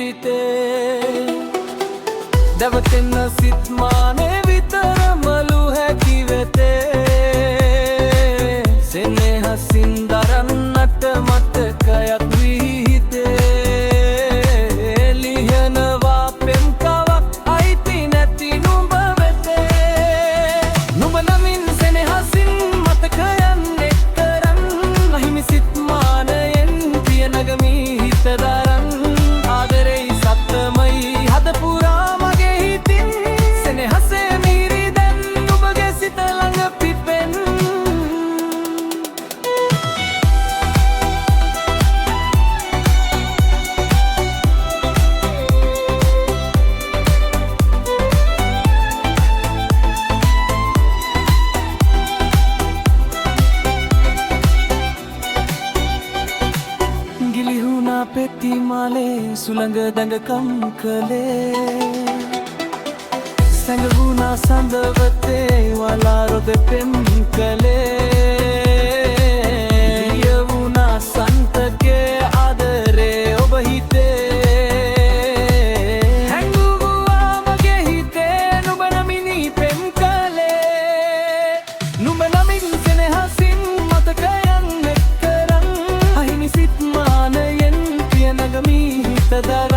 ජීවිතේ දැවටෙන සිත්මානේ විතරමලු හැකි වෙතේ සෙනෙහසින් දරන්නට මතකයක් වී හිතේ ලියනවා පෙම් කවක් අයිති නැති නුඹ වෙතේ නුඹ නමින් සෙනෙහසින් මතකයන් එක් කරන් අහිමි සිත්මානයෙන් පිය නගමී හිත දරන් ආදරෙයි සත්තමයි හද පුරා මගේ හිතින් සෙනෙහසේ මිරි දැන් නුඹගේ සිත ළඟ පිපෙන් ගිලිහුණා පෙති මාලේ සුළඟ දඟකම් කළේ සැඟවුණා සඳවතේ වලා රොද පෙම් කළේ ලියවුණා සන්තකේ ආදරේ ඔබ හිතේ හැංගුවා මගේ හිතේ නුඹ නමිනි පෙම් කළේ නුඹ නමින් සෙනෙහසින් මතකයන් එක් කරන් අහිමි සිත්මානයෙන් පිය නගමී හිත දරන්